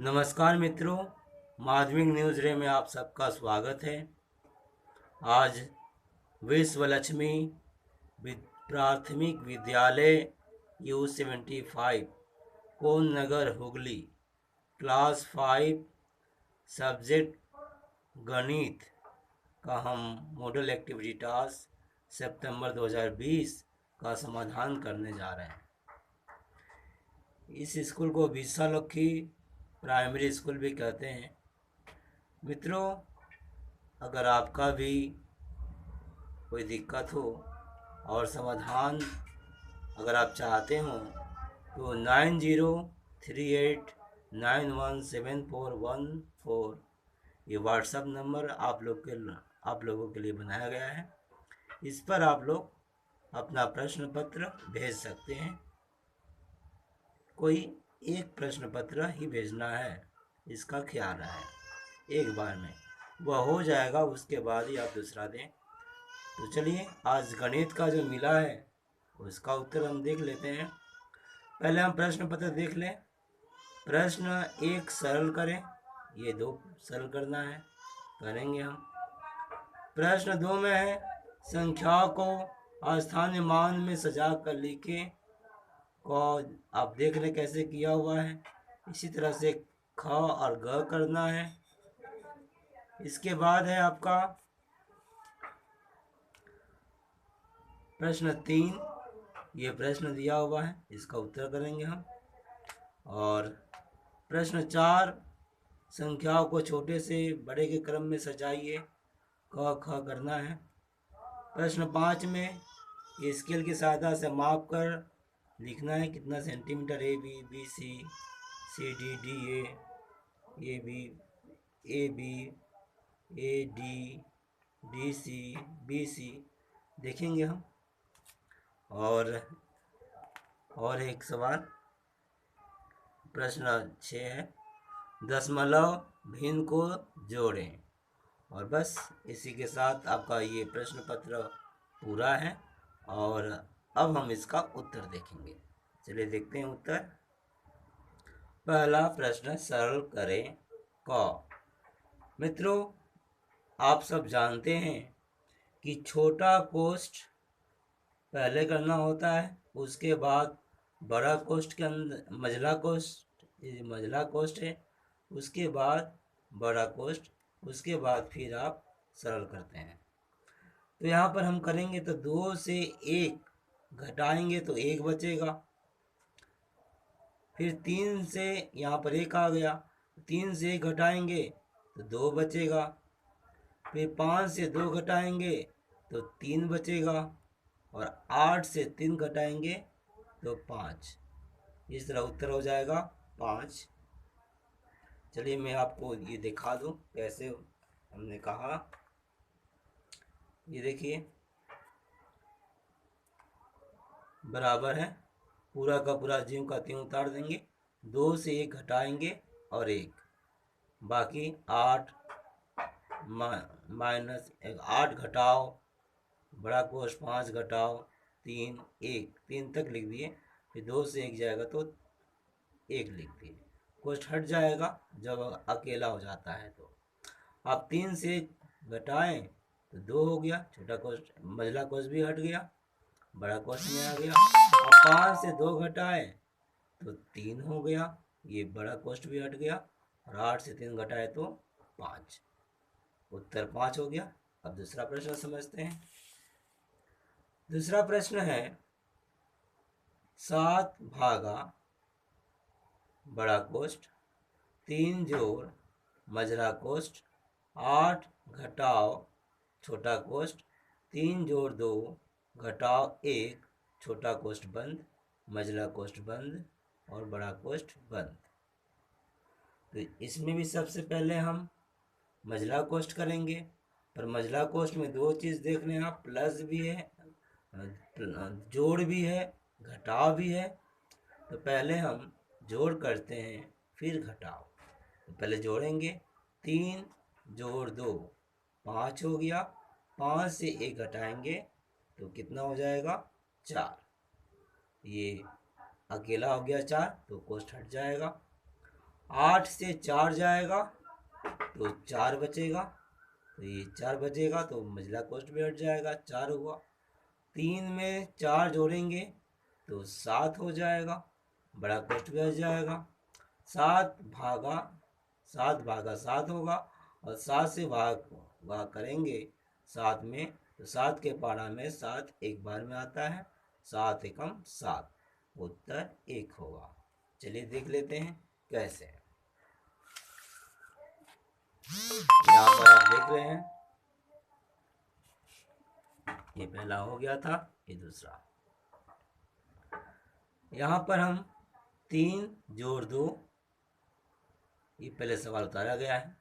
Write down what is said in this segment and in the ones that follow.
नमस्कार मित्रों, माध्यमिक न्यूज़ रे में आप सबका स्वागत है। आज विश्व लक्ष्मी प्राथमिक विद्यालय U75 कोन नगर हुगली क्लास 5 सब्जेक्ट गणित का हम मॉडल एक्टिविटी टास्क सितंबर 2020 का समाधान करने जा रहे हैं। इस स्कूल को विशालक्षी प्राइमरी स्कूल भी कहते हैं। मित्रों, अगर आपका भी कोई दिक्कत हो और समाधान अगर आप चाहते हो तो 9038917414 ये व्हाट्सएप नंबर आप लोगों के लिए बनाया गया है। इस पर आप लोग अपना प्रश्न पत्र भेज सकते हैं। कोई एक प्रश्न पत्र ही भेजना है, इसका ख्याल रहे। एक बार में वह हो जाएगा, उसके बाद ही आप दूसरा दें। तो चलिए, आज गणित का जो मिला है उसका उत्तर हम देख लेते हैं। पहले हम प्रश्न पत्र देख लें। प्रश्न 1 सरल करें, ये 2 सरल करना है, करेंगे हम। प्रश्न 2 में है संख्याओं को स्थानीय मान में सजा कर लिखें। को आप देख लें कैसे किया हुआ है। इसी तरह से ख और ग करना है। इसके बाद है आपका प्रश्न 3, ये प्रश्न दिया हुआ है, इसका उत्तर करेंगे हम। और प्रश्न 4 संख्याओं को छोटे से बड़े के क्रम में सजाइए, क ख करना है। प्रश्न 5 में स्केल की सहायता से माप कर लिखना है कितना centimetre A B, B C, C D, D A B, A B, A D, D C, B C देखेंगे हम। और एक सवाल प्रश्न 6 है दशमलव भिन्न को जोड़ें। और बस इसी के साथ आपका ये प्रश्न पत्र पूरा है और अब हम इसका उत्तर देखेंगे। चलिए देखते हैं उत्तर। पहला प्रश्न सरल करें क। मित्रों, आप सब जानते हैं कि छोटा कोष्ठ पहले करना होता है, उसके बाद बड़ा कोष्ठ के अंदर मझला कोष्ठ है, उसके बाद बड़ा कोष्ठ, उसके बाद फिर आप सरल करते हैं। तो यहाँ पर हम करेंगे तो 2 से 1 घटाएंगे तो 1 बचेगा। फिर 3 से यहाँ पर 1 आ गया, 3 से 1 घटाएंगे तो 2 बचेगा। फिर 5 से 2 घटाएंगे तो 3 बचेगा। और 8 से 3 घटाएंगे तो 5। इस तरह उत्तर हो जाएगा 5। चलिए मैं आपको ये दिखा दूं कैसे हमने कहा। ये देखिए बराबर है, पूरा का पूरा ज्यों का त्यों उतार देंगे। 2 से 1 घटाएंगे और 1, बाकी 8 माइनस 8 घटाओ बड़ा कोष्ठ 5 घटाओ 3, 1, 3 तक लिख दिए। फिर 2 से 1 जाएगा तो 1 लिख दिए। कोष्ठ हट जाएगा जब अकेला हो जाता है। तो आप 3 से घटाएं तो 2 हो गया, छोटा कोष्ठ मझला कोष्ठ भी हट गया, बड़ा कोष्ठ में आ गया। और 5 से 2 घटाएं तो 3 हो गया, ये बड़ा कोष्ठ भी हट गया। और 8 से 3 घटाए तो 5, उत्तर 5 हो गया। अब दूसरा प्रश्न समझते हैं। दूसरा प्रश्न है 7 भागा बड़ा कोष्ठ 3 जोड़ मझला कोष्ठ 8 घटाओ छोटा कोष्ठ 3 जोड़ 2 घटाओ 1 छोटा कोष्ठ बंद मझला कोष्ठ बंद और बड़ा कोष्ठ बंद। तो इसमें भी सबसे पहले हम मझला कोष्ठ करेंगे, पर मझला कोष्ठ में 2 चीज़ देख लें आप, प्लस भी है, जोड़ भी है, घटाव भी है। तो पहले हम जोड़ करते हैं फिर घटाव। तो पहले जोड़ेंगे, 3 जोड़ 2 5 हो गया। 5 से 1 घटाएंगे तो कितना हो जाएगा 4। ये अकेला हो गया 4 तो कोष्ठ हट जाएगा। 8 से 4 जाएगा तो 4 बचेगा, तो ये 4 बचेगा तो मझला कोष्ठ भी हट जाएगा, 4 हुआ। 3 में 4 जोड़ेंगे तो 7 हो जाएगा, बड़ा कोष्ठ भी हट जाएगा। 7 भागा 7 होगा, और 7 से भाग करेंगे 7 में, तो 7 के पारा में 7 एक बार में आता है, 7 एकम 7, उत्तर 1 होगा। चलिए देख लेते हैं कैसे। यहाँ पर आप देख रहे हैं, ये पहला हो गया था, ये दूसरा। यहाँ पर हम 3 जोड़ 2, ये पहले सवाल उतारा गया है,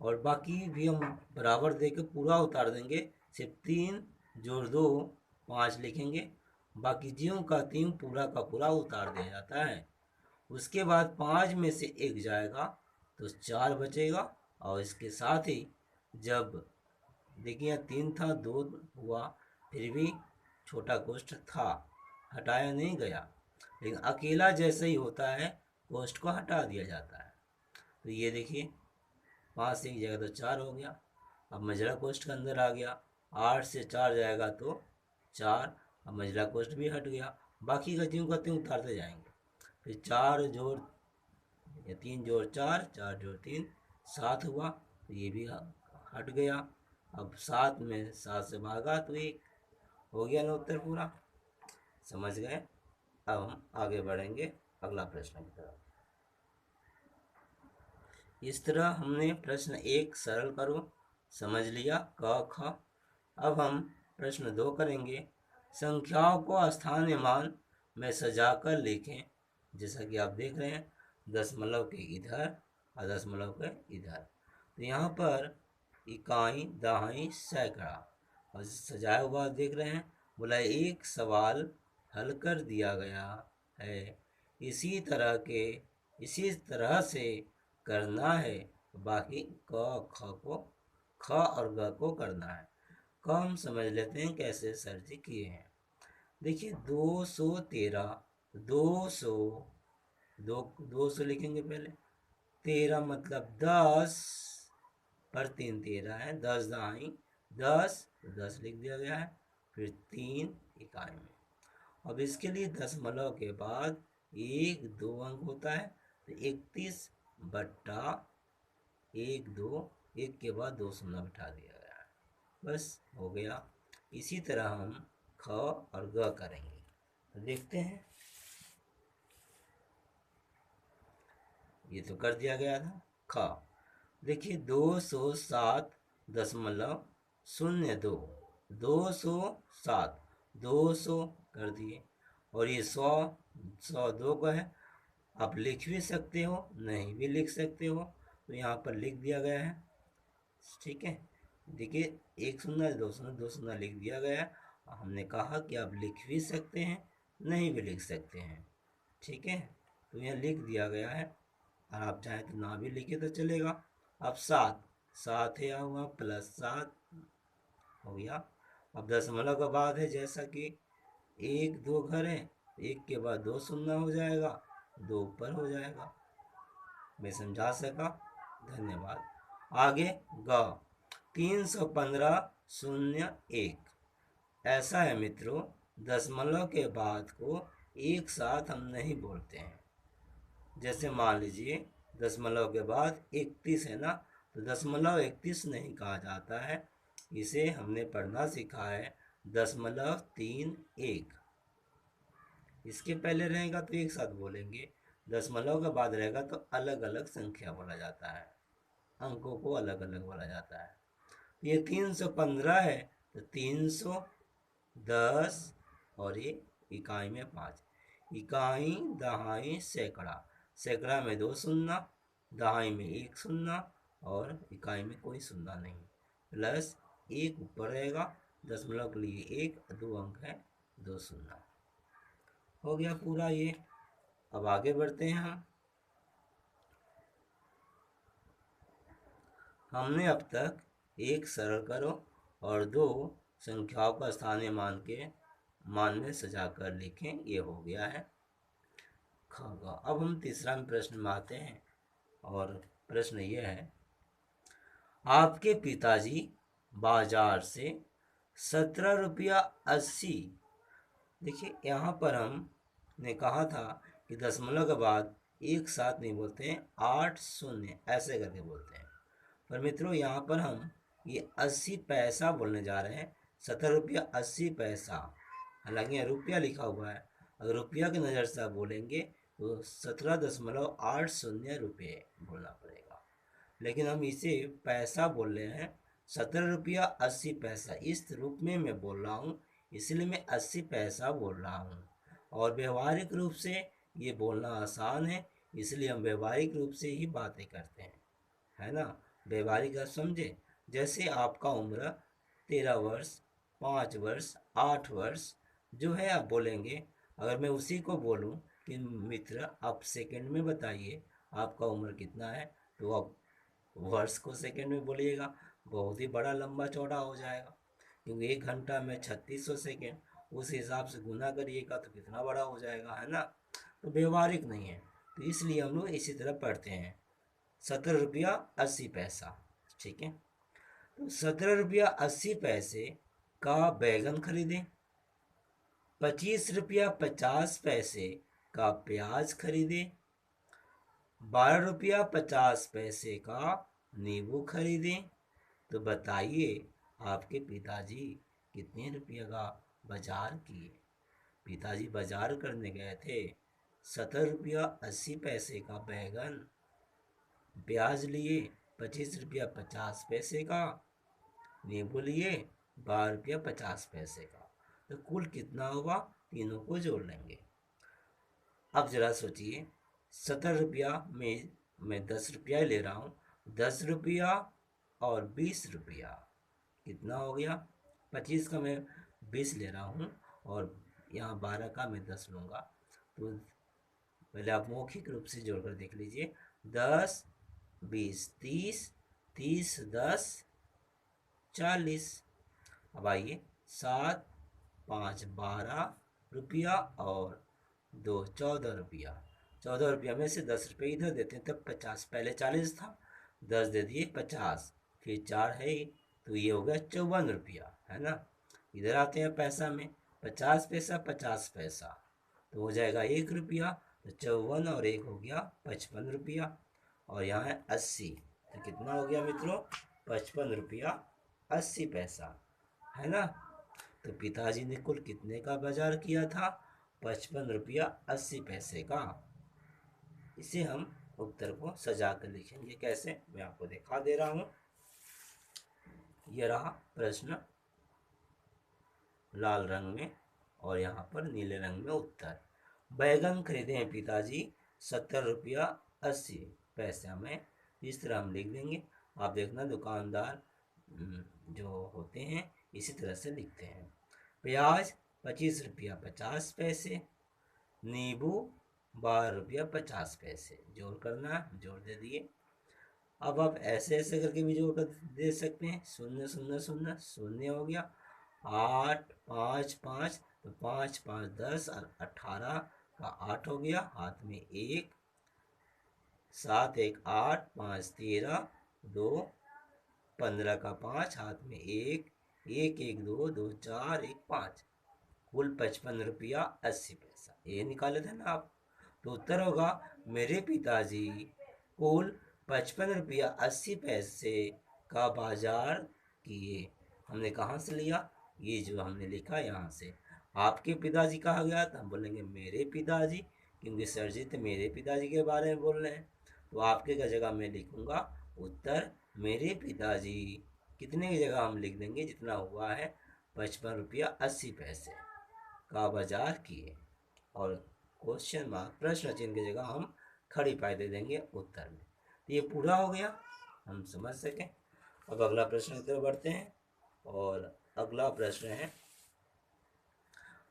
और बाकी भी हम बराबर देकर पूरा उतार देंगे। सिर्फ 3 जोड़ 2 5 लिखेंगे, बाकी ज्यों का त्यों पूरा का पूरा उतार दिया जाता है। उसके बाद 5 में से 1 जाएगा तो 4 बचेगा, और इसके साथ ही जब देखिए 3 था 2 हुआ, फिर भी छोटा कोष्ठ था, हटाया नहीं गया, लेकिन अकेला जैसे ही होता है कोष्ठ को हटा दिया जाता है। तो ये देखिए 5 से 1 जगह तो 4 हो गया, अब मझला कोष्ठ के अंदर आ गया। 8 से 4 जाएगा तो 4, अब मझला कोष्ठ भी हट गया, बाकी का त्यों उतारते जाएंगे। फिर 4 जोड़ या 3 जोड़ 4, 4 जोड़ 3 7 हुआ, तो ये भी हट गया। अब 7 में 7 से भागा तो 1 हो गया ना उत्तर पूरा। समझ गए? अब हम आगे बढ़ेंगे अगला प्रश्न की तरफ। इस तरह हमने प्रश्न 1 सरल करो समझ लिया, क ख। अब हम प्रश्न 2 करेंगे। संख्याओं को स्थानीय मान में सजाकर लिखें। जैसा कि आप देख रहे हैं, दशमलव के इधर और दशमलव के इधर, तो यहाँ पर इकाई, दहाई, सैकड़ा, और सजाया हुआ देख रहे हैं। बोला एक सवाल हल कर दिया गया है, इसी तरह से करना है। बाकी क ख और ग को करना है। क हम समझ लेते हैं कैसे सर जी किए हैं। देखिए 213, 200 लिखेंगे पहले। 13 मतलब 10 पर 3 13 है, 10 दहाई 10, तो 10 लिख दिया गया है। फिर 3 इकाई में। अब इसके लिए दशमलव के बाद 1 2 अंक होता है, तो 31 बट्टा 1 2, 1 के बाद 2 शून्य बिठा दिया गया है, बस हो गया। इसी तरह हम ख और ग करेंगे, तो देखते हैं। ये तो कर दिया गया था। ख देखिए 207.02, 207, 200 कर दिए, और ये 100 का है। आप लिख भी सकते हो, नहीं भी लिख सकते हो, तो यहाँ पर लिख दिया गया है। ठीक है, देखिए 1 शून्य 2 शून्य 2 शून्य लिख दिया गया है। हमने कहा कि आप लिख भी सकते हैं, नहीं भी लिख सकते हैं। ठीक है, तो यहाँ लिख दिया गया है, और आप चाहें तो ना भी लिखे तो चलेगा। अब 7 है हुआ प्लस 7 हो गया। अब दशमलव का बाद है, जैसा कि 1 2 घर है, 1 के बाद 2 शून्य हो जाएगा, 2 ऊपर हो जाएगा। मैं समझा सका? धन्यवाद। आगे ग 315.01। ऐसा है मित्रों, दशमलव के बाद को एक साथ हम नहीं बोलते हैं। जैसे मान लीजिए दशमलव के बाद 31 है ना, तो दशमलव 31 नहीं कहा जाता है, इसे हमने पढ़ना सीखा है 0.31। इसके पहले रहेगा तो एक साथ बोलेंगे, दशमलव के बाद रहेगा तो अलग अलग संख्या बोला जाता है, अंकों को अलग अलग बोला जाता है। ये 315 है तो 310, और ये इकाई में 5। इकाई, दहाई, सैकड़ा। सैकड़ा में 2 शून्य, दहाई में 1 शून्य, और इकाई में कोई शून्य नहीं, प्लस 1 ऊपर रहेगा। दशमलव के लिए 1 2 अंक है, 2 शून्य हो गया पूरा ये। अब आगे बढ़ते हैं हम। हमने अब तक 1 सरल करो और 2 संख्याओं का स्थानीय मान में सजाकर लिखें, ये हो गया है। अब हम तीसरा प्रश्न में आते हैं। और प्रश्न यह है, आपके पिताजी बाजार से 17 रुपया 80। देखिए यहाँ पर हमने कहा था कि दशमलव के बाद एक साथ नहीं बोलते हैं, 8 शून्य ऐसे करके बोलते हैं। पर मित्रों यहाँ पर हम ये 80 पैसा बोलने जा रहे हैं, 17 रुपया 80 पैसा। हालांकि यहाँ रुपया लिखा हुआ है, अगर रुपया की नज़र से आप बोलेंगे तो 17.80 रुपये बोलना पड़ेगा, लेकिन हम इसे पैसा बोल रहे हैं, 17 रुपया 80 पैसा इस रूप में मैं बोल रहा हूँ, इसलिए मैं 80 पैसा बोल रहा हूँ। और व्यवहारिक रूप से ये बोलना आसान है, इसलिए हम व्यवहारिक रूप से ही बातें करते हैं, है ना। व्यवहारिक आप समझे, जैसे आपका उम्र 13 वर्ष, 5 वर्ष, 8 वर्ष जो है आप बोलेंगे, अगर मैं उसी को बोलूं कि मित्र आप सेकंड में बताइए आपका उम्र कितना है, तो आप वर्ष को सेकंड में बोलिएगा, बहुत ही बड़ा लंबा चौड़ा हो जाएगा, क्योंकि 1 घंटा में 3600 सेकेंड, उस हिसाब से गुना करिएगा तो कितना बड़ा हो जाएगा, है ना। तो व्यवहारिक नहीं है, तो इसलिए हम लोग इसी तरह पढ़ते हैं, 17 रुपया 80 पैसा। ठीक है, तो 17 रुपया 80 पैसे का बैगन खरीदें, 25 रुपया 50 पैसे का प्याज खरीदें, 12 रुपया 50 पैसे का नींबू खरीदें। तो बताइए आपके पिताजी कितने रुपये का बाजार किए। पिताजी बाजार करने गए थे, 17 रुपया 80 पैसे का बैगन, प्याज लिए 25 रुपया 50 पैसे का, नींबू लिए 12 रुपया 50 पैसे का। तो कुल कितना होगा, तीनों को जोड़ लेंगे। अब जरा सोचिए, 17 रुपया में मैं 10 रुपया ले रहा हूँ, 10 रुपया और 20 रुपया कितना हो गया, 25 का मैं 20 ले रहा हूँ और यहाँ 12 का मैं 10 लूँगा। तो पहले आप मौखिक रूप से जोड़कर देख लीजिए, 10 20 30, 30 10 40। अब आइए, 7 5 12 रुपया और 2 14 रुपया। 14 रुपया में से 10 रुपये इधर देते हैं, तब 50, पहले 40 था, 10 दे दिए 50, फिर 4 है, तो ये हो गया 54 रुपया, है ना। इधर आते हैं पैसा में, 50 पैसा 50 पैसा, तो हो जाएगा 1 रुपया, तो 54 और 1 हो गया 55 रुपया, और यहाँ है 80, तो कितना हो गया मित्रों, 55 रुपया 80 पैसा, है ना। तो पिताजी ने कुल कितने का बाजार किया था, 55 रुपया 80 पैसे का। इसे हम उत्तर को सजा कर लिखेंगे, कैसे मैं आपको दिखा दे रहा हूँ। यह रहा प्रश्न लाल रंग में और यहाँ पर नीले रंग में उत्तर। बैगन खरीदे हैं पिताजी 17 रुपया 80 पैसा में, इस तरह हम लिख देंगे। आप देखना दुकानदार जो होते हैं इसी तरह से लिखते हैं। प्याज 25 रुपया 50 पैसे, नींबू 12 रुपया 50 पैसे, जोड़ करना है, जोड़ दे दिए। अब आप ऐसे ऐसे करके भी जोड़ कर दे सकते हैं, 0 0 0 शून्य हो गया, 8 5 5, तो 5 5 10 और 18 का 8 हो गया, हाथ में 1, 7 1 8, 5 13, 2 15 का 5, हाथ में 1 1 1 2 2 4 1 5, कुल 55 रुपया 80 पैसा। ये निकाले थे ना आप, तो उत्तर होगा मेरे पिताजी कुल 55 रुपया 80 पैसे का बाजार किए। हमने कहाँ से लिया, ये जो हमने लिखा यहाँ से। आपके पिताजी कहा गया तो हम बोलेंगे मेरे पिताजी, क्योंकि सर जी तो मेरे पिताजी के बारे में बोल रहे हैं, तो आपके का जगह मैं लिखूंगा उत्तर मेरे पिताजी, कितने की जगह हम लिख देंगे जितना हुआ है, 55 रुपया 80 पैसे का बाजार किए, और क्वेश्चन मार्क प्रश्न चिन्ह की जगह हम खड़ी पाई दे देंगे उत्तर में। तो ये पूरा हो गया, हम समझ सकें। अब अगला प्रश्न की तरफ बढ़ते हैं, और अगला प्रश्न है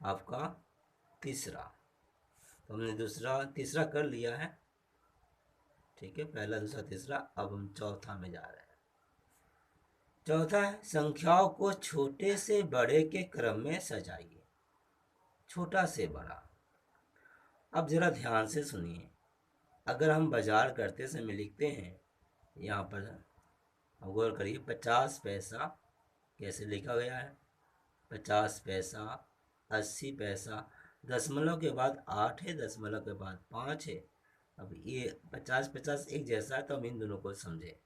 आपका तीसरा। तो हमने तीसरा कर लिया है, ठीक है, पहला दूसरा तीसरा, अब हम चौथा में जा रहे हैं। चौथा है संख्याओं को छोटे से बड़े के क्रम में सजाइए, छोटा से बड़ा। अब जरा ध्यान से सुनिए, अगर हम बाजार करते समय लिखते हैं, यहाँ पर गौर करिए 50 पैसा कैसे लिखा गया है, 50 पैसा, 80 पैसा, दशमलव के बाद 8 है, दशमलव के बाद 5 है। अब ये 50 50 एक जैसा है, तो हम इन दोनों को समझे।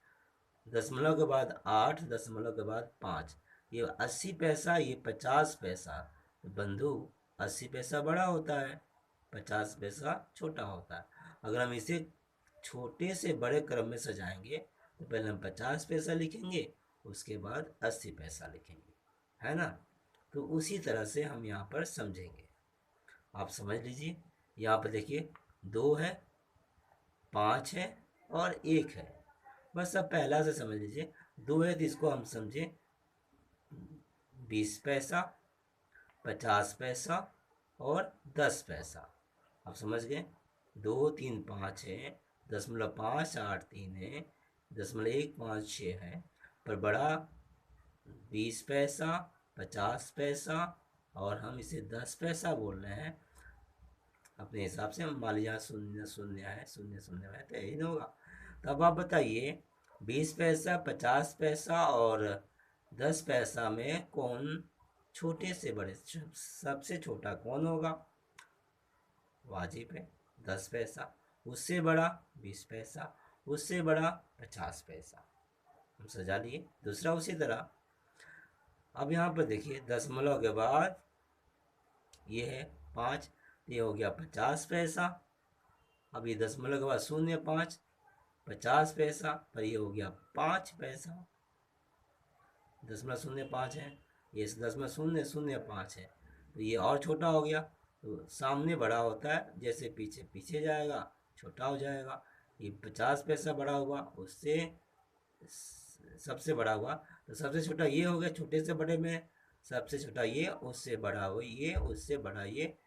दशमलव के बाद 8, दशमलव के बाद 5, ये 80 पैसा, ये 50 पैसा। तो बंधु 80 पैसा बड़ा होता है, 50 पैसा छोटा होता है। अगर हम इसे छोटे से बड़े क्रम में सजाएंगे तो पहले हम 50 पैसा लिखेंगे, उसके बाद 80 पैसा लिखेंगे, है ना। तो उसी तरह से हम यहाँ पर समझेंगे। आप समझ लीजिए, यहाँ पर देखिए 2 है, 5 है और 1 है। बस अब पहला से समझ लीजिए, 2 है तो इसको हम समझे 20 पैसा, 50 पैसा और 10 पैसा। आप समझ गए, 2 3 5 है, 0.5 8 3 है, 0.156 है, पर बड़ा 20 पैसा, 50 पैसा और हम इसे 10 पैसा बोल रहे हैं अपने हिसाब से। मान लीजिए शून्य शून्य है, शून्य शून्य है, तो यही होगा। तब आप बताइए 20 पैसा, 50 पैसा और 10 पैसा में कौन छोटे से बड़े, सबसे छोटा कौन होगा? वाजिब है 10 पैसा, उससे बड़ा 20 पैसा, उससे बड़ा 50 पैसा। हम सजा लिए। दूसरा उसी तरह, अब यहाँ पर देखिए दशमलव के बाद ये है 5, ये हो गया 50 पैसा। अब ये दशमलव के बाद 0.5, 50 पैसा, पर ये हो गया 5 पैसा। 0.05 है, ये 0.005 है, तो ये और छोटा हो गया। तो सामने बड़ा होता है, जैसे पीछे पीछे जाएगा छोटा हो जाएगा। ये 50 पैसा बड़ा हुआ, उससे सबसे बड़ा हुआ, तो सबसे छोटा ये हो गया। छोटे से बड़े में सबसे छोटा ये, उससे बड़ा हो ये, उससे बड़ा ये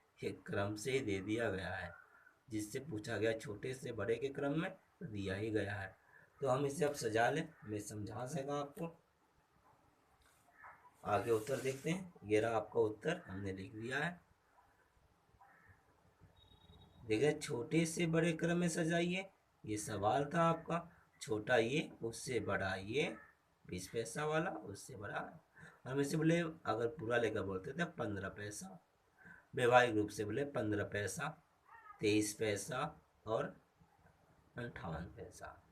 क्रम से दे दिया गया है। जिससे पूछा गया छोटे से बड़े के क्रम में, तो दिया ही गया है। तो हम इसे अब सजा लें, मैं समझा सका आपको। आगे उत्तर देखते हैं। ये रहा आपका उत्तर, हमने लिख दिया है। देखिए छोटे से बड़े क्रम में सजाइए, ये सवाल था आपका। छोटा ये, उससे बड़ा ये, 20 पैसा वाला, उससे बड़ा। हम इसे बोले, अगर पूरा लेकर बोलते थे 15 पैसा। वैवाहिक रूप से बोले 15 पैसा, 23 पैसा और 58 पैसा।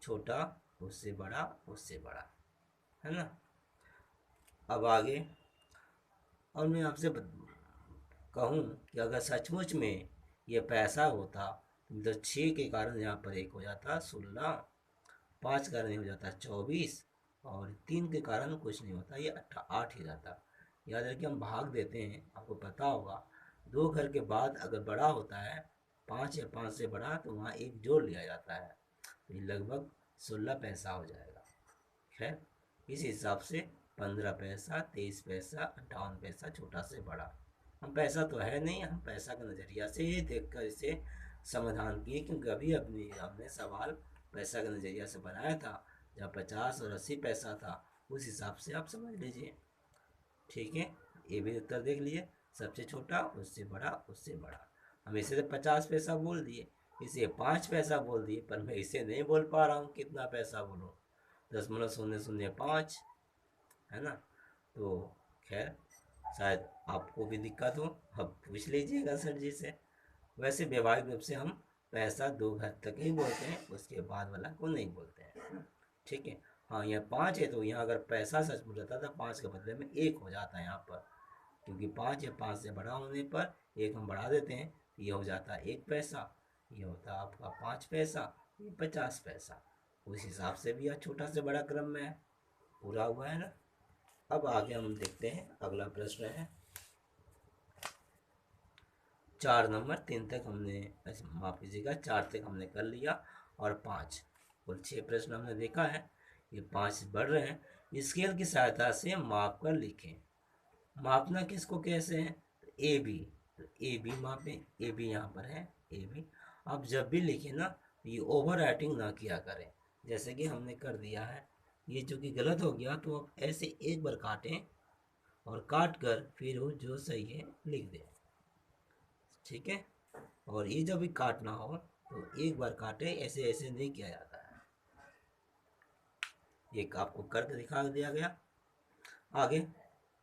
छोटा, उससे बड़ा, उससे बड़ा, है ना। अब आगे, और मैं आपसे कहूँ कि अगर सचमुच में ये पैसा होता तो 6 के कारण यहाँ पर 1 हो जाता 16, 5 के कारण हो जाता 24 और 3 के कारण कुछ नहीं होता, ये 8 ही जाता। याद रखिए, हम भाग देते हैं, आपको पता होगा 2 घर के बाद अगर बड़ा होता है 5 या 5 से बड़ा, तो वहाँ 1 जोड़ लिया जाता है, तो ये लगभग 16 पैसा हो जाएगा। खैर, इस हिसाब से 15 पैसा, 23 पैसा, 58 पैसा छोटा से बड़ा। हम पैसा तो है नहीं, हम पैसा का नज़रिया से ही देखकर इसे समाधान किए, क्योंकि अभी हमने सवाल पैसा का नज़रिया से बनाया था, जहाँ 50 और 80 पैसा था। उस हिसाब से आप समझ लीजिए, ठीक है। ये भी उत्तर देख लिए, सबसे छोटा, उससे बड़ा, उससे बड़ा। हम इसे 50 पैसा बोल दिए, इसे 5 पैसा बोल दिए, पर मैं इसे नहीं बोल पा रहा हूँ कितना पैसा बोलूँ, 0.005, है ना। तो खैर, शायद आपको भी दिक्कत हो, अब पूछ लीजिएगा सर जी से। वैसे वैवाहिक रूप से हम पैसा 2 घर तक ही बोलते हैं, उसके बाद वाला को नहीं बोलते हैं, ठीक है। हाँ, यहाँ 5 है, तो यहाँ अगर पैसा सच में रहता था 5 के बदले में 1 हो जाता है यहाँ पर, क्योंकि 5 या 5 से बड़ा होने पर 1 हम बढ़ा देते हैं, ये हो जाता है 1 पैसा, ये होता है आपका 5 पैसा, ये 50 पैसा। उस हिसाब से भी यह छोटा से बड़ा क्रम में है। पूरा हुआ है ना। अब आगे हम देखते हैं, अगला प्रश्न है 4 नंबर। 3 तक हमने, माफ कीजिएगा, 4 तक हमने कर लिया, और 5 कुल 6 प्रश्न हमने देखा है। ये 5 बढ़ रहे हैं। स्केल की सहायता से माप कर लिखें। मापना किसको कैसे है? तो ए बी, तो ए बी मापें। ए बी यहाँ पर है, ए बी। आप जब भी लिखें ना, ये ओवर राइटिंग ना किया करें, जैसे कि हमने कर दिया है। ये जो कि गलत हो गया, तो आप ऐसे एक बार काटें और काट कर फिर वो जो सही है लिख दें, ठीक है। और ये जब भी काटना हो तो एक बार काटे, ऐसे ऐसे नहीं किया जाता है। एक आपको करके दिखा दिया गया। आगे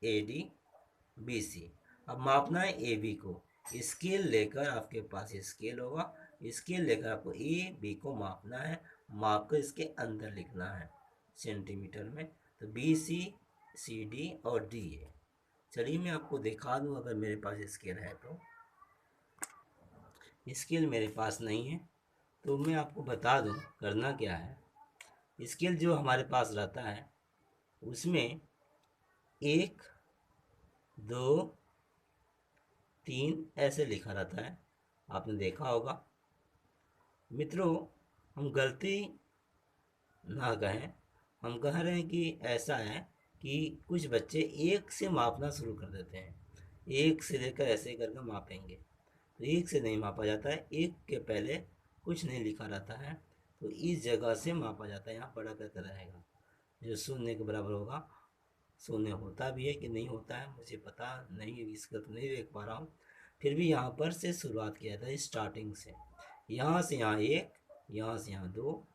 AD BC, अब मापना है AB को। स्केल लेकर, आपके पास स्केल होगा, स्केल लेकर आपको AB को मापना है। माप कर इसके अंदर लिखना है सेंटीमीटर में। तो BC CD और DA। चलिए मैं आपको दिखा दूं, अगर मेरे पास स्केल है तो। स्केल मेरे पास नहीं है तो मैं आपको बता दूं करना क्या है। स्केल जो हमारे पास रहता है उसमें 1 2 3 ऐसे लिखा रहता है, आपने देखा होगा। मित्रों, हम गलती ना कहें, हम कह रहे हैं कि ऐसा है कि कुछ बच्चे 1 से मापना शुरू कर देते हैं। 1 से लेकर ऐसे करके मापेंगे, तो 1 से नहीं मापा जाता है। 1 के पहले कुछ नहीं लिखा रहता है, तो इस जगह से मापा जाता है। यहाँ बड़ा करके रहेगा, जो 0 के बराबर होगा। 0 होता भी है कि नहीं होता है मुझे पता नहीं, इसका तो नहीं देख पा रहा हूँ। फिर भी यहाँ पर से शुरुआत किया था, स्टार्टिंग से। यहाँ से यहाँ 1, यहाँ से यहाँ 2,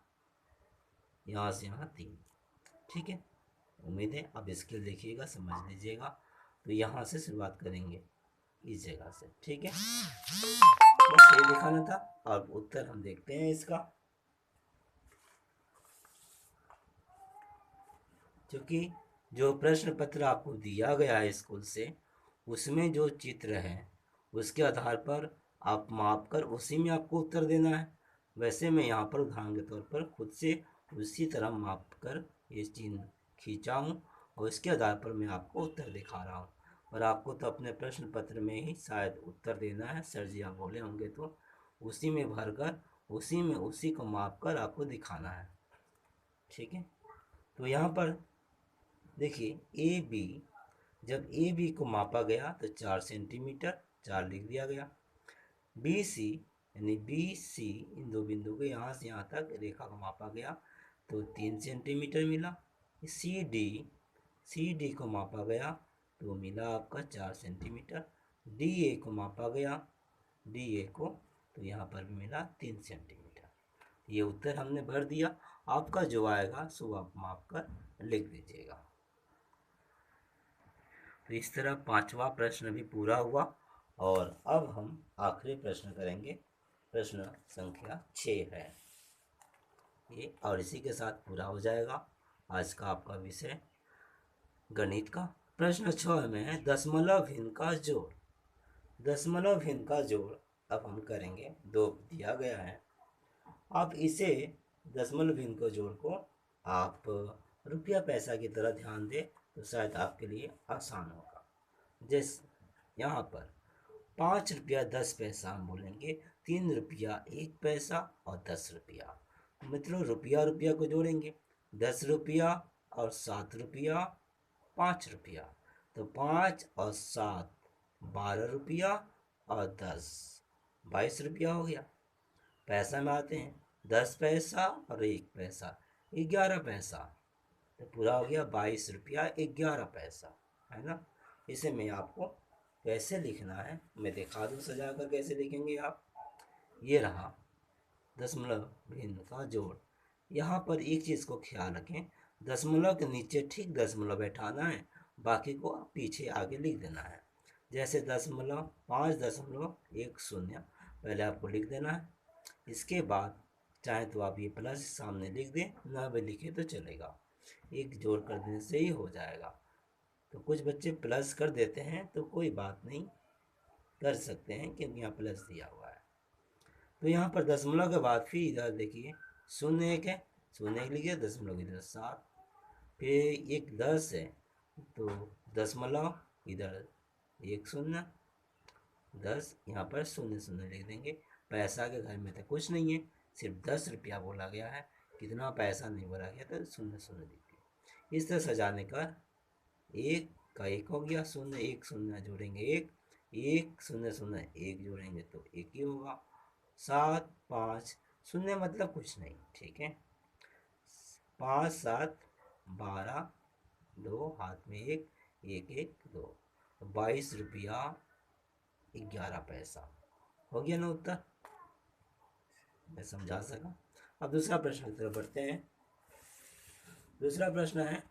यहाँ से यहाँ 3। ठीक है, उम्मीद है अब स्केल देखिएगा, समझ लीजिएगा। तो यहाँ से शुरुआत करेंगे, इस जगह से। ठीक है, बस ये दिखाना था। अब उत्तर हम देखते हैं इसका। क्योंकि जो प्रश्न पत्र आपको दिया गया है स्कूल से, उसमें जो चित्र है उसके आधार पर आप माप कर उसी में आपको उत्तर देना है। वैसे मैं यहाँ पर उदाहरण के तौर पर खुद से उसी तरह माप कर ये चिन्ह खींचा हूँ, और इसके आधार पर मैं आपको उत्तर दिखा रहा हूँ। और आपको तो अपने प्रश्न पत्र में ही शायद उत्तर देना है, सर जी आप बोले होंगे तो उसी में भर कर उसी में उसी को माप कर आपको दिखाना है। ठीक है, तो यहाँ पर देखिए AB, जब AB को मापा गया तो 4 सेंटीमीटर, 4 लिख दिया गया। BC यानी BC, इन दो बिंदु को यहाँ से यहाँ तक रेखा को मापा गया तो 3 सेंटीमीटर मिला। CD को मापा गया तो मिला आपका 4 सेंटीमीटर। DA को मापा गया, DA को तो यहाँ पर भी मिला 3 सेंटीमीटर। ये उत्तर हमने भर दिया। आपका जो आएगा सो आप माप कर लिख दीजिएगा। तो इस तरह 5वां प्रश्न भी पूरा हुआ, और अब हम आखिरी प्रश्न करेंगे। प्रश्न संख्या 6 है ये, और इसी के साथ पूरा हो जाएगा आज का आपका विषय गणित का। प्रश्न 6 में है दशमलव का जोड़। दशमलव का जोड़ अब हम करेंगे। 2 दिया गया है, आप इसे दशमलव के जोड़ को आप रुपया पैसा की तरह ध्यान दें तो शायद आपके लिए आसान होगा। जैसे यहाँ पर 5 रुपया 10 पैसा हम बोलेंगे, 3 रुपया 1 पैसा और 10 रुपया। मित्रों, रुपया रुपया को जोड़ेंगे, 10 रुपया और 7 रुपया, 5 रुपया। तो 5 और 7 12 रुपया और 10 22 रुपया हो गया। पैसा में आते हैं, 10 पैसा और 1 पैसा 11 पैसा, तो पूरा हो गया 22 रुपया 11 पैसा, है ना। इसे मैं आपको कैसे लिखना है मैं दिखा दूँ सजा कर, कैसे लिखेंगे आप। ये रहा दशमलव भिन्न का जोड़। यहाँ पर एक चीज़ को ख्याल रखें, दशमलव के नीचे ठीक दशमलव बैठाना है, बाकी को पीछे आगे लिख देना है। जैसे 5.10 पहले आपको लिख देना है। इसके बाद चाहे तो आप ये प्लस सामने लिख दें, ना भी लिखे तो चलेगा, एक जोड़ कर देने से ही हो जाएगा। तो कुछ बच्चे प्लस कर देते हैं, तो कोई बात नहीं, कर सकते हैं क्योंकि यहाँ प्लस दिया हुआ है। तो यहाँ पर दशमलव के बाद फिर इधर देखिए 0 1 है, 0 1 लिखिए, दशमलव इधर 7, फिर एक 10 है तो दशमलव इधर 1 0 10, यहाँ पर 0 0 लिख देंगे। पैसा के घर में तो कुछ नहीं है, सिर्फ 10 रुपया बोला गया है, कितना पैसा नहीं बोला गया, तो 0 0 लिखिए। इस तरह सजाने का 1 का 1 हो गया, 0 1 0 जोड़ेंगे 1 1 0 0 1 जोड़ेंगे तो 1 ही होगा। 7 5 0 मतलब कुछ नहीं, ठीक है। 5 7 12, 2 हाथ में 1 1 1 2, 22 रुपया 11 पैसा हो गया ना उत्तर। मैं समझा सका। अब दूसरा प्रश्न की तरफ बढ़ते हैं। दूसरा प्रश्न है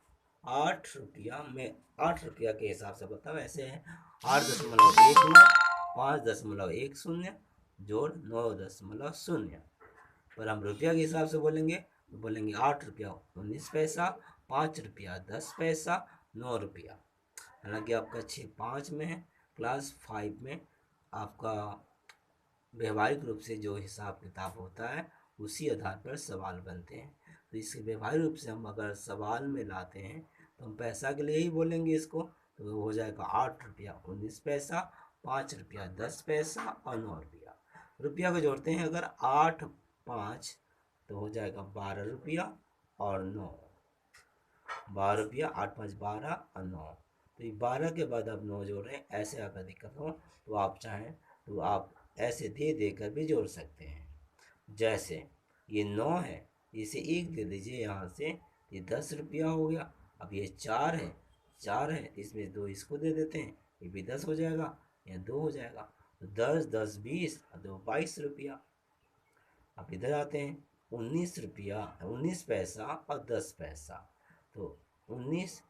8 रुपया में 8 रुपया के हिसाब से बताओ। ऐसे है 8.19 5.10 जोड़ 9.0 पर हम रुपया के हिसाब से बोलेंगे तो बोलेंगे 8 रुपया 19 पैसा, 5 रुपया 10 पैसा, 9 रुपया। हालांकि आपका 6-5 में है, क्लास 5 में आपका व्यवहारिक रूप से जो हिसाब किताब होता है उसी आधार पर सवाल बनते हैं। तो इसके व्यवहारिक रूप से हम अगर सवाल में लाते हैं तो हम पैसा के लिए ही बोलेंगे इसको, तो हो जाएगा 8 रुपया 19 पैसा, 5 रुपया 10 पैसा और 9 रुपया। रुपया को जोड़ते हैं अगर 8-5 तो हो जाएगा 12 रुपया और 9। 12 रुपया 8-5 12 और 9। तो ये 12 के बाद आप 9 जोड़ रहे हैं। ऐसे अगर दिक्कत हो तो आप चाहें तो आप ऐसे दे देकर भी जोड़ सकते हैं। जैसे ये 9 है, इसे 1 दे दीजिए यहाँ से, ये 10 रुपया हो गया। अब ये 4 है इसमें 2 इसको दे देते हैं, ये भी 10 हो जाएगा, या 2 हो जाएगा। तो 10 10 20 और 2 22 रुपया। अब इधर आते हैं 19 रुपया 19 पैसा और 10 पैसा। तो 19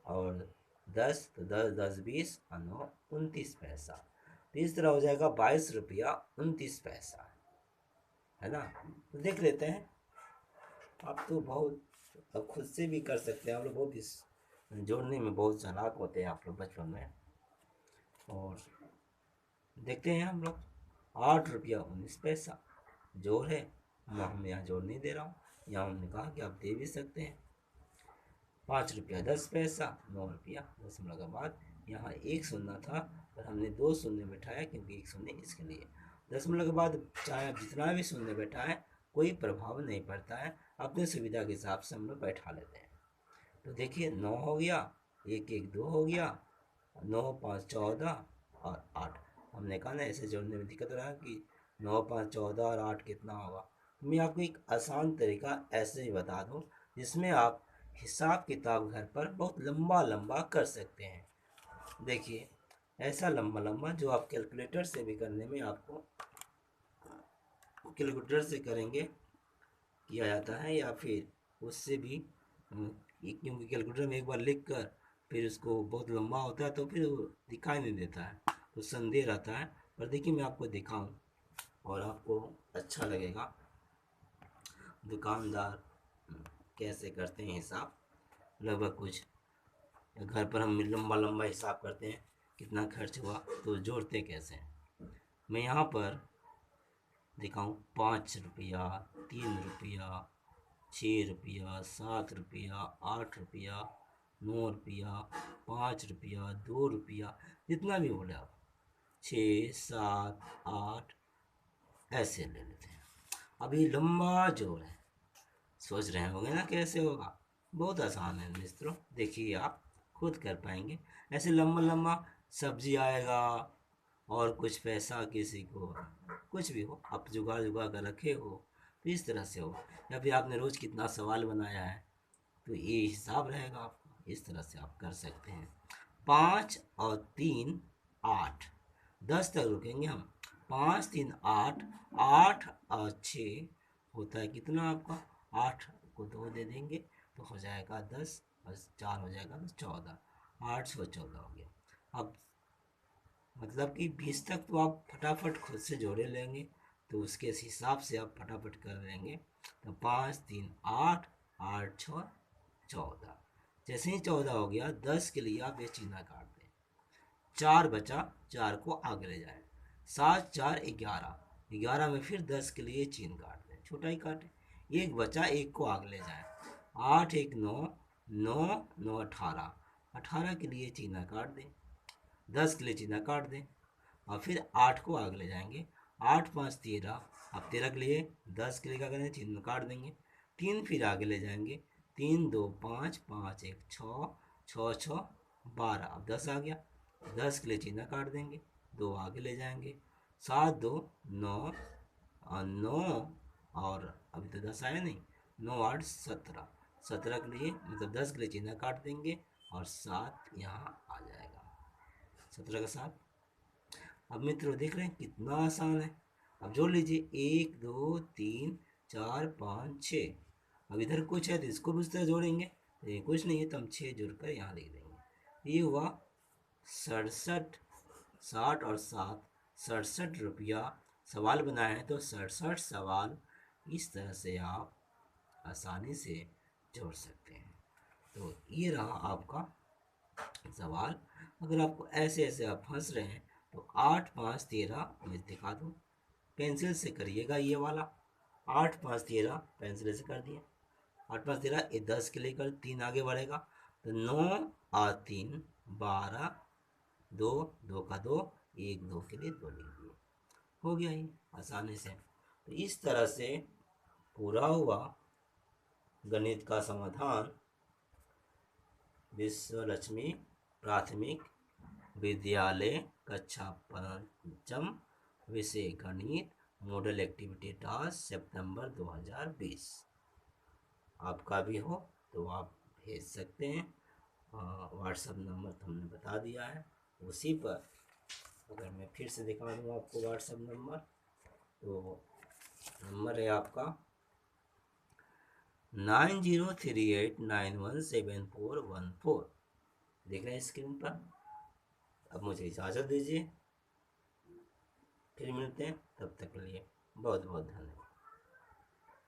और 10 तो 10 10 20 और 9 29 पैसा। तो इस तरह हो जाएगा 22 रुपया 29 पैसा, है ना। तो देख लेते हैं। आप तो बहुत अब खुद से भी कर सकते हैं। आप लोग बहुत इस जोड़ने में बहुत चालाक होते हैं आप लोग बचपन में। और देखते हैं हम लोग 8 रुपया 19 पैसा जोड़ है, हम यहाँ जोड़ नहीं दे रहा हूँ, यहाँ हमने कहा कि आप दे भी सकते हैं। 5 रुपया 10 पैसा 9 रुपया 10 के बाद यहाँ 1 शून्य था पर हमने 2 शून्य बैठाया क्योंकि 1 शून्य इसके लिए। 10 के बाद चाहे जितना भी शून्य बैठा है कोई प्रभाव नहीं पड़ता है, अपने सुविधा के हिसाब से हम लोग बैठा लेते हैं। तो देखिए 9 हो गया, 1 1 2 हो गया, 9 5 14 और 8। हमने कहा ना ऐसे जोड़ने में दिक्कत रहा कि 9 5 14 और 8 कितना होगा। मैं आपको एक आसान तरीका ऐसे ही बता दूं जिसमें आप हिसाब किताब घर पर बहुत लंबा लंबा कर सकते हैं। देखिए ऐसा लंबा लंबा जो आप कैलकुलेटर से भी करने में आपको कैलकुलेटर से करेंगे किया जाता है, या फिर उससे भी क्योंकि कैलकुलेटर में एक बार लिख कर फिर उसको बहुत लंबा होता है तो फिर दिखाई नहीं देता है, तो संदेह रहता है। पर देखिए मैं आपको दिखाऊं और आपको अच्छा लगेगा। दुकानदार कैसे करते हैं हिसाब, लगभग कुछ घर पर हम लंबा लंबा हिसाब करते हैं कितना खर्च हुआ, तो जोड़ते कैसे हैं। मैं यहाँ पर दिखाऊं 5 रुपया 3 रुपया 6 रुपया 7 रुपया 8 रुपया 9 रुपया 5 रुपया 2 रुपया, जितना भी बोले आप 6 7 8 ऐसे ले लेते हैं। अभी लंबा जोड़ है, सोच रहे होंगे ना कैसे होगा। बहुत आसान है मित्रों, देखिए आप खुद कर पाएंगे। ऐसे लंबा लंबा सब्जी आएगा और कुछ पैसा किसी को कुछ भी हो, आप जुगाड़ जुगाड़ कर रखे हो तो इस तरह से हो, या फिर आपने रोज कितना सवाल बनाया है तो ये हिसाब रहेगा आपको। इस तरह से आप कर सकते हैं। 5 और 3 8 10 तक रुकेंगे हम। 5 3 8 8 और 6 होता है कितना आपका, 8 को 2 दे देंगे तो हो जाएगा 10 और 4 हो जाएगा तो 14, 8 से 14 हो गया। अब मतलब कि 20 तक तो आप फटाफट खुद से जोड़े लेंगे, तो उसके हिसाब से आप फटाफट कर लेंगे। तो 5 3 8 8 6 14। जैसे ही 14 हो गया 10 के लिए आप ये चिन्ह काट दें। 4 बचा, 4 को आगे ले जाए। 7 4 11, 11 में फिर 10 के लिए चिन्ह काट दें, छोटा ही काटे। 1 बचा, 1 को आगे ले जाए। 8 1 9 9 9 18, 18 के लिए चिन्ह काट दें। 10 के लिए चिन्ह काट दें और फिर 8 को आगे ले जाएंगे। 8 5 13, अब 13 के लिए 10 के लिए क्या करेंगे, चिन्ह काट देंगे। 3 फिर आगे ले जाएंगे। 3 2 5 5 1 6 6 6 12, अब 10 आ गया। 10 के लिए चिन्ह काट देंगे, 2 आगे ले जाएंगे। 7 2 9 और 9 और अभी तो 10 आया नहीं, 9 8 17, 17 के लिए मतलब 10 के लिए चिन्ह काट देंगे और 7 यहाँ आ जाएगा, 17 का 7। अब मित्रों देख रहे हैं कितना आसान है। अब जोड़ लीजिए 1 2 3 4 5 6। अब इधर कुछ है तो इसको भी उस तरह जोड़ेंगे, तो ये कुछ नहीं है तो हम 6 जोड़कर यहाँ लिख देंगे। ये हुआ 67, 60 और 7 67 रुपया। सवाल बनाए हैं तो 67 सवाल इस तरह से आप आसानी से जोड़ सकते हैं। तो ये रहा आपका सवाल। अगर आपको ऐसे ऐसे आप फंस रहे हैं तो 8 5 13 मैं दिखा दूँ, पेंसिल से करिएगा ये वाला। 8 5 13 पेंसिल से कर दिया, 8 5 13, ये 10 के लेकर 3 आगे बढ़ेगा तो 9 और 3 12, 2 2 का 2, 1 2 के लिए 2 लिख दिए, हो गया ये आसानी से। तो इस तरह से पूरा हुआ गणित का समाधान विश्वलक्ष्मी प्राथमिक विद्यालय कक्षा 5 विषय गणित मॉडल एक्टिविटी टास्क सितंबर 2020। आपका भी हो तो आप भेज सकते हैं। व्हाट्सएप नंबर तो हमने बता दिया है, उसी पर अगर मैं फिर से दिखा दूँ आपको व्हाट्सएप नंबर, तो नंबर है आपका 9038917414। देख रहे हैं स्क्रीन पर। अब मुझे इजाज़त दीजिए, फिर मिलते हैं, तब तक के लिए बहुत बहुत धन्यवाद।